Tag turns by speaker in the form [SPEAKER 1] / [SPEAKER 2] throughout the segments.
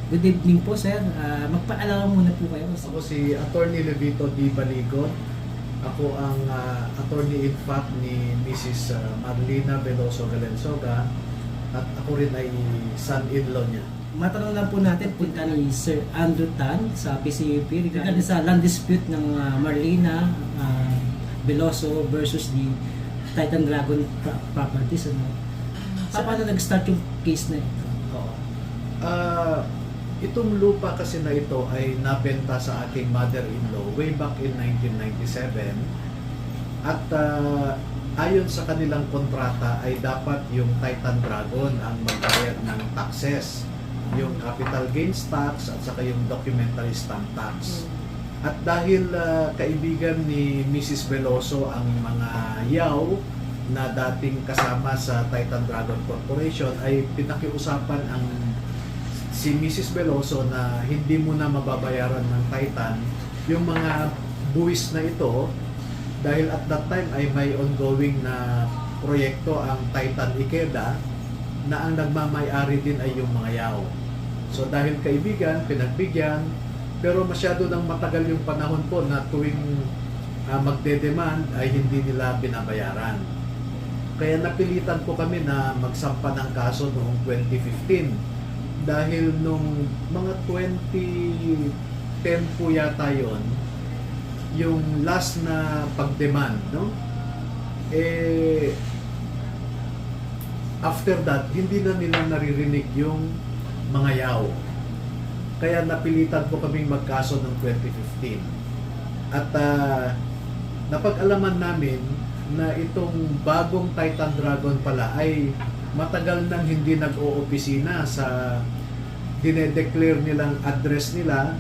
[SPEAKER 1] Good evening po, sir. Magpaalala muna po kayo.
[SPEAKER 2] Ako si Attorney Levito D. Baligon. Ako ang attorney in fact ni Mrs. Marlina Veloso Galensoga at ako rin ay son-in-law niya.
[SPEAKER 1] Matanong lang po natin punta ni Sir Andrew Tan sa PCUP regarding sa land dispute ng Marlina Veloso versus the Titan Dragon Properties. Ano? Paano nag-start yung case na ito?
[SPEAKER 2] Oo. Itong lupa kasi na ito ay nabenta sa aking mother-in-law way back in 1997 at ayon sa kanilang kontrata ay dapat yung Titan Dragon ang magbayad ng taxes, yung capital gains tax at saka yung documentary stamp tax. At dahil kaibigan ni Mrs. Veloso ang mga yaw na dating kasama sa Titan Dragon Corporation ay pinakiusapan ang si Mrs. Veloso na hindi mo na mababayaran ng Titan yung mga buwis na ito dahil at that time ay may ongoing na proyekto ang Titan Ikeda na ang nagmamay-ari din ay yung mga yaw. So dahil kaibigan, pinagbigyan, pero masyado nang matagal yung panahon po na tuwing magde-demand ay hindi nila binabayaran. Kaya napilitan po kami na magsampa ng kaso noong 2015 dahil nung mga 2010 po yata yon yung last na pag-demand, no? After that, hindi na nila naririnig yung mga yaw. Kaya napilitan po kaming magkaso ng 2015. At napag-alaman namin na itong bagong Titan Dragon pala ay matagal nang hindi nag-oopisina sa dinedeclare nilang address nila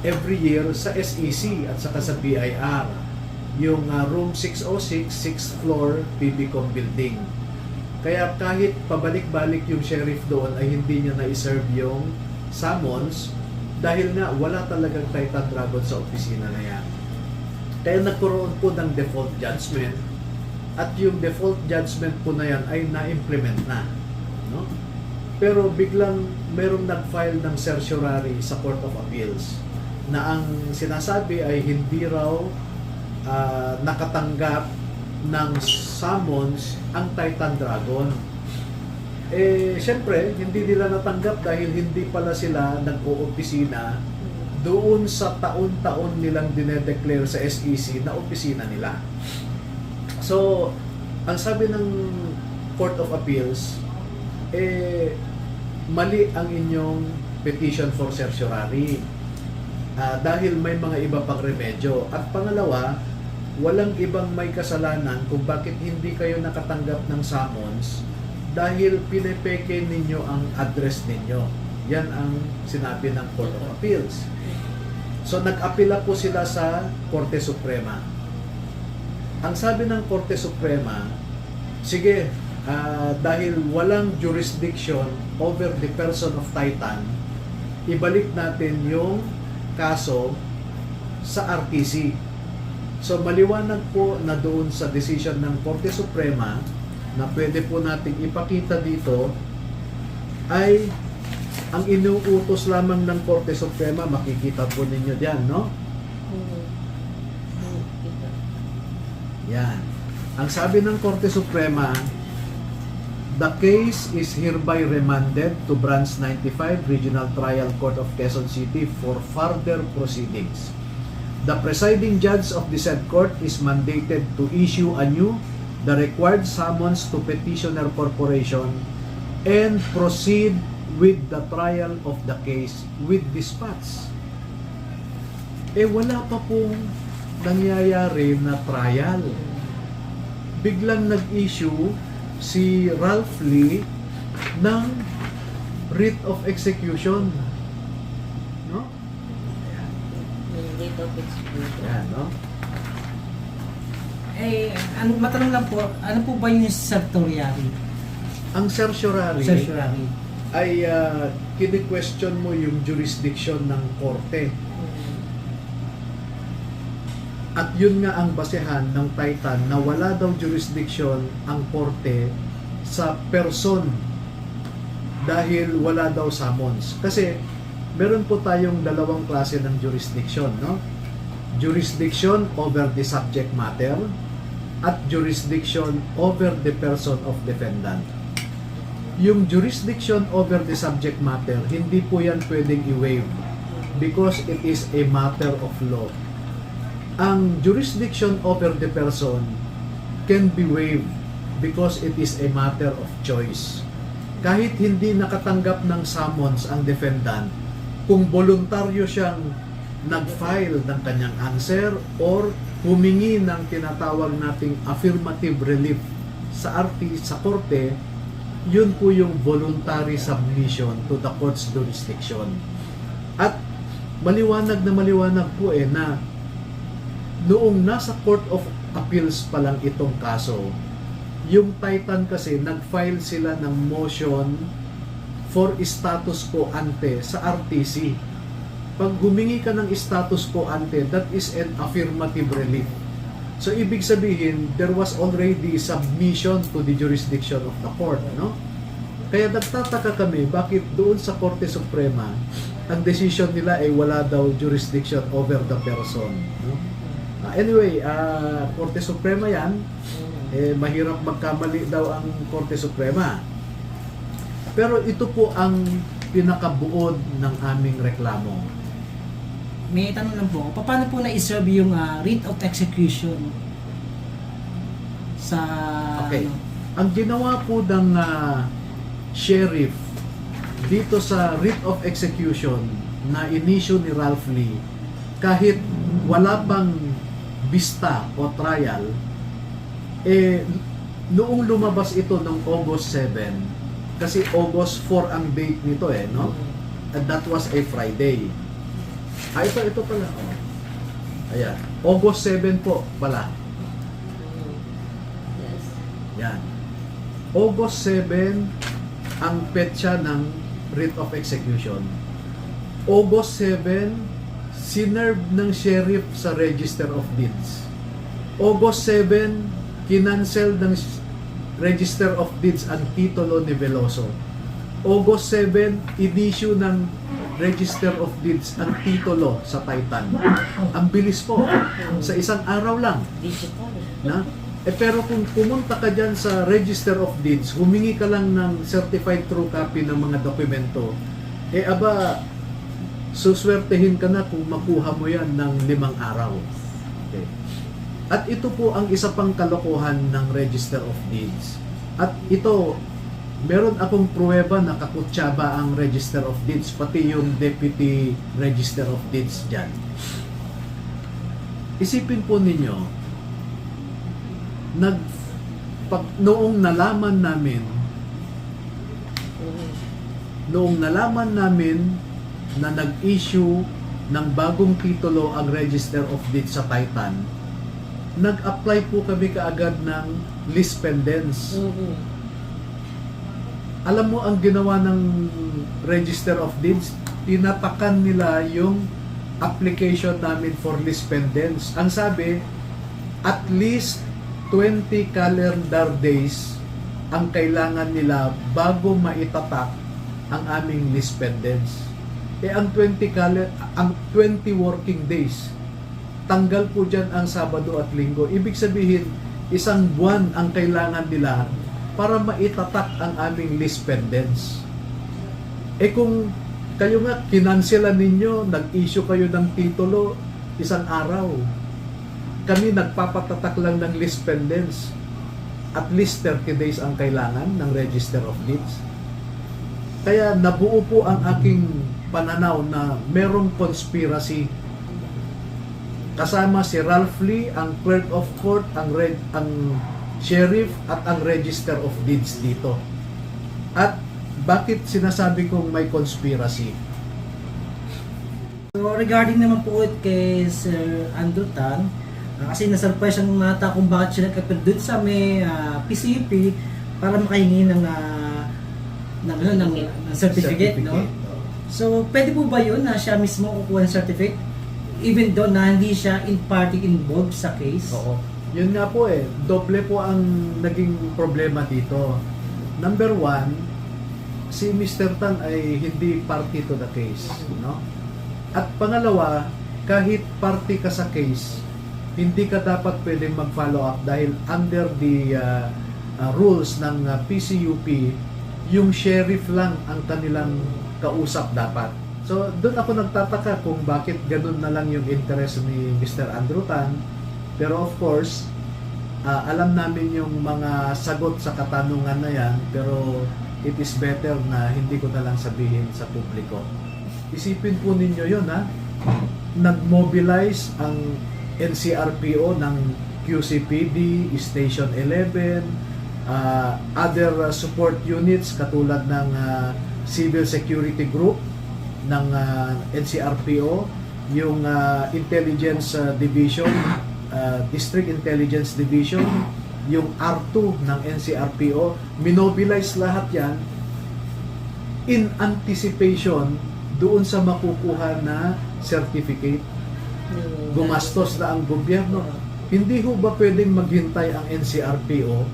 [SPEAKER 2] every year sa SEC at saka sa BIR, yung room 606, 6th floor, PBCom building. Kaya kahit pabalik-balik yung sheriff doon ay hindi niya na-serve yung summons dahil nga wala talagang Titan Dragon sa opisina na yan. Kaya nagkaroon po ng default judgment at yung default judgment po na yan ay na-implement na, no? Pero biglang merong nag-file ng certiorari sa Court of Appeals na ang sinasabi ay hindi raw nakatanggap ng summons ang Titan Dragon. Siyempre, hindi nila natanggap dahil hindi pala sila nag-oopisina doon sa taon-taon nilang dinedeclare sa SEC na opisina nila. So, ang sabi ng Court of Appeals, mali ang inyong petition for certiorari dahil may mga iba pang remedyo. At pangalawa, walang ibang may kasalanan kung bakit hindi kayo nakatanggap ng summons dahil pinepeke ninyo ang address ninyo. Yan ang sinabi ng Court of Appeals. So, nag-apela po sila sa Korte Suprema. Ang sabi ng Korte Suprema, sige, dahil walang jurisdiction over the person of Titan, ibalik natin yung kaso sa RTC. So maliwanag po na doon sa decision ng Korte Suprema na pwede po nating ipakita dito ay ang inuutos lamang ng Korte Suprema, makikita po ninyo diyan, no? Yan. Ang sabi ng Korte Suprema, the case is hereby remanded to Branch 95 Regional Trial Court of Quezon City for further proceedings. The presiding judge of the said court is mandated to issue anew the required summons to Petitioner Corporation and proceed with the trial of the case with dispatch. Wala pa pong nangyayari na trial. Biglang nag-issue si Ralph Lee ng writ of execution, no?
[SPEAKER 3] Writ of execution.
[SPEAKER 2] Yan, no?
[SPEAKER 1] Matanong lang po, ano po ba yung certiorari?
[SPEAKER 2] Ang certiorari
[SPEAKER 1] Certiorari.
[SPEAKER 2] ay kini-question mo yung jurisdiction ng korte. At yun nga ang basehan ng Titan na wala daw jurisdiction ang korte sa person dahil wala daw summons. Kasi meron po tayong dalawang klase ng jurisdiction, no? Jurisdiction over the subject matter at jurisdiction over the person of defendant. Yung jurisdiction over the subject matter, hindi po yan pwedeng i-waive because it is a matter of law. Ang jurisdiction over the person can be waived because it is a matter of choice. Kahit hindi nakatanggap ng summons ang defendant, kung voluntaryo siyang nag-file ng kanyang answer or humingi ng tinatawag nating affirmative relief sa korte, yun po yung voluntary submission to the court's jurisdiction. At maliwanag po na noong nasa Court of Appeals pa lang itong kaso, yung Titan kasi nag-file sila ng motion for status quo ante sa RTC. Pag humingi ka ng status quo ante, that is an affirmative relief. So, ibig sabihin, there was already submission to the jurisdiction of the court, no? Kaya nagtataka kami, bakit doon sa Korte Suprema, ang decision nila ay wala daw jurisdiction over the person, no? Anyway, Korte Suprema yan, mahirap magkamali daw ang Korte Suprema. Pero ito po ang pinakabuod ng aming reklamo.
[SPEAKER 1] May tanong lang po, paano po na-serve yung writ of execution sa
[SPEAKER 2] Okay. Ang ginawa po ng sheriff dito sa writ of execution na inisyu ni Ralph Lee, kahit wala pang vista o trial, noong lumabas ito ng August 7, kasi August 4 ang date nito no? And that was a Friday. Ito pala. Ayan. August 7 po pala. Yan. August 7 ang petsa ng writ of execution. August 7, sinerve ng sheriff sa Register of Deeds. August 7, kinancel ng Register of Deeds ang titulo ni Veloso. August 7, inisyu ng Register of Deeds ang titulo sa Titan. Ang bilis po. Sa isang araw lang. Na? Pero kung pumunta ka dyan sa Register of Deeds, humingi ka lang ng certified true copy ng mga dokumento, suswertehin ka na kung makuha mo yan ng 5 araw. Okay. At ito po ang isa pang kalokohan ng Register of Deeds. At ito, meron akong pruweba na kakutsaba ang Register of Deeds, pati yung Deputy Register of Deeds dyan. Isipin po ninyo, noong nalaman namin na nag-issue ng bagong titulo ang Register of Deeds sa Titan, nag-apply po kami kaagad ng lis pendens. Alam mo ang ginawa ng Register of Deeds? Tinatakan nila yung application namin for lis pendens. Ang sabi, at least 20 calendar days ang kailangan nila bago maitatak ang aming lis pendens. Ang 20 working days, tanggal po dyan ang Sabado at Linggo. Ibig sabihin, 1 buwan ang kailangan nila para maitatak ang aming lis pendens. Kung kayo nga, kinanselan ninyo, nag-issue kayo ng titulo, 1 araw. Kami nagpapatatak lang ng lis pendens. At least 30 days ang kailangan ng Register of Deeds. Kaya nabuo po ang aking pananaw na merong conspiracy. Kasama si Ralph Lee, ang clerk of court, ang sheriff at ang Register of Deeds dito. At bakit sinasabi kong may conspiracy?
[SPEAKER 1] So regarding naman po kay Sir Andrew Tan, kasi na-surprise ang mata kung bakit siya nagkapit sa may PCUP para makahingi ng certificate, no? So pwede po ba yun na siya mismo kukuha ng certificate even though na hindi siya in party involved sa case?
[SPEAKER 2] Oo. Yun nga po doble po ang naging problema dito. Number 1, si Mr. Tan ay hindi party to the case, no? At pangalawa, kahit party ka sa case, hindi ka dapat pwedeng mag-follow up dahil under the rules ng PCUP, yung sheriff lang ang kanilang kausap dapat. So, doon ako nagtataka kung bakit ganun na lang yung interest ni Mr. Andrew Tan. Pero of course, alam namin yung mga sagot sa katanungan na yan, pero it is better na hindi ko na lang sabihin sa publiko. Isipin po ninyo yun, ha? Nag-mobilize ang NCRPO ng QCPD, Station 11, other support units katulad ng Civil Security Group ng NCRPO, yung Intelligence Division, District Intelligence Division, yung R2 ng NCRPO, minobilize lahat yan in anticipation doon sa makukuha na certificate. Gumastos na ang gobyerno. Hindi ho ba pwedeng maghintay ang NCRPO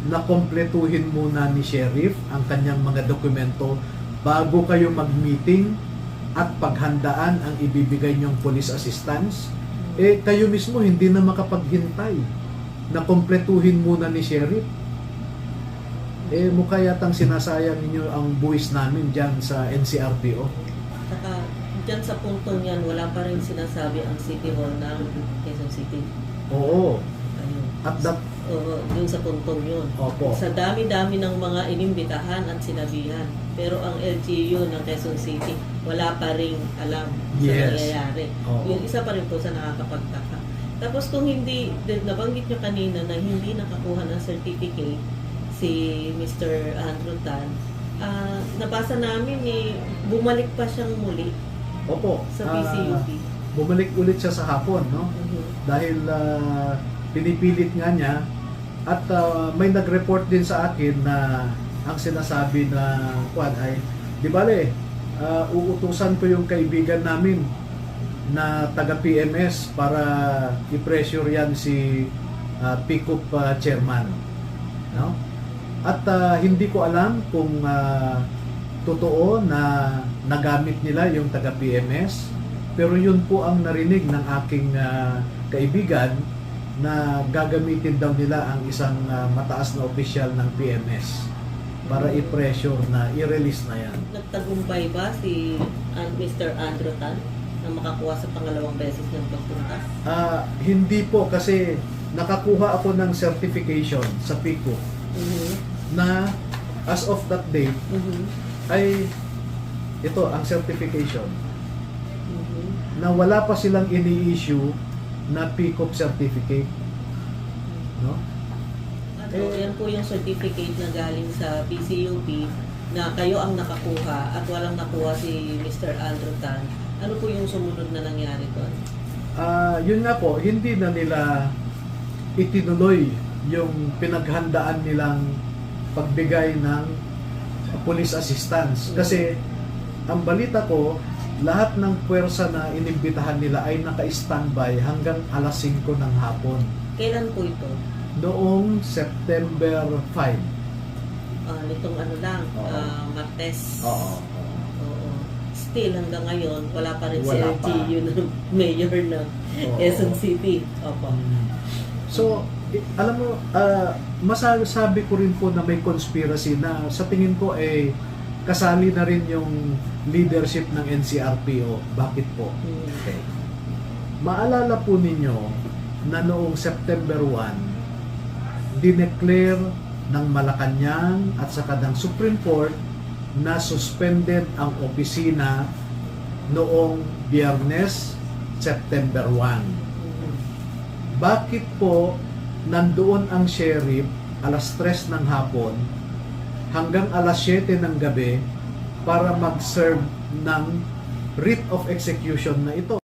[SPEAKER 2] na kompletuhin muna ni Sheriff ang kanyang mga dokumento bago kayo mag-meeting at paghandaan ang ibibigay niyong police assistance? Eh, kayo mismo hindi na makapaghintay na kompletuhin muna ni Sheriff. Eh, mukha yatang sinasayang ninyo ang buwis namin dyan sa NCRPO.
[SPEAKER 3] Saka, dyan sa puntong yan, wala pa rin sinasabi ang City Hall ng Quezon City.
[SPEAKER 2] Oo.
[SPEAKER 3] Ayun.
[SPEAKER 2] At that,
[SPEAKER 3] Oo, yun sa puntong yun.
[SPEAKER 2] opo.
[SPEAKER 3] Sa dami-dami ng mga inimbitahan at sinabihan. Pero ang LGU ng Quezon City, wala pa rin alam sa
[SPEAKER 2] Yes.
[SPEAKER 3] nangyayari.
[SPEAKER 2] Oo.
[SPEAKER 3] Yung isa pa rin po sa nakakapagtaka. Tapos kung hindi, nabanggit nyo kanina na hindi nakakuha ng certificate si Mr. Andrew Tan, nabasa namin bumalik pa siyang muli
[SPEAKER 2] Opo.
[SPEAKER 3] sa PCUP.
[SPEAKER 2] Bumalik ulit siya sa hapon, no? Dahil pinipilit nga niya at may nag-report din sa akin na ang sinasabi na kuwan ay, di bale, uutusan ko yung kaibigan namin na taga PMS para i-pressure yan si PICUP chairman, no? At hindi ko alam kung totoo na nagamit nila yung taga PMS, pero yun po ang narinig ng aking kaibigan na gagamitin daw nila ang isang mataas na opisyal ng PMS para i-pressure na i-release na yan.
[SPEAKER 3] Nagtagumpay ba si Mr. Andrew Tan na makakuha sa pangalawang beses ng pagpunta?
[SPEAKER 2] Hindi po, kasi nakakuha ako ng certification sa PICO na as of that date ay ito ang certification na wala pa silang ini-issue na PICOP certificate, no?
[SPEAKER 3] So, yan po yung certificate na galing sa PCUP na kayo ang nakakuha at walang nakuha si Mr. Andrew Tan. Ano po yung sumunod na nangyari doon?
[SPEAKER 2] Yun nga po, hindi na nila itinuloy yung pinaghandaan nilang pagbigay ng police assistance. Kasi ang balita ko, lahat ng puwersa na inimbitahan nila ay naka-standby hanggang alas 5 ng hapon.
[SPEAKER 3] Kailan po ito?
[SPEAKER 2] Noong September 5.
[SPEAKER 3] Nitong ano lang,
[SPEAKER 2] Oo.
[SPEAKER 3] Martes.
[SPEAKER 2] Oo.
[SPEAKER 3] Oo. Still hanggang ngayon, wala pa rin si
[SPEAKER 2] Wala pa.
[SPEAKER 3] LGU ng mayor ng
[SPEAKER 2] Oo.
[SPEAKER 3] Quezon City. Opo.
[SPEAKER 2] So, alam mo, masasabi ko rin po na may conspiracy na sa tingin ko kasali na rin yung leadership ng NCRPO. Bakit po? Okay. Maalala po ninyo na noong September 1, dineclare ng Malacanang at saka ng Supreme Court na suspended ang opisina noong Biyernes, September 1. Bakit po nandoon ang sheriff alas 3 ng hapon hanggang alas 7 ng gabi para mag-serve ng writ of execution na ito?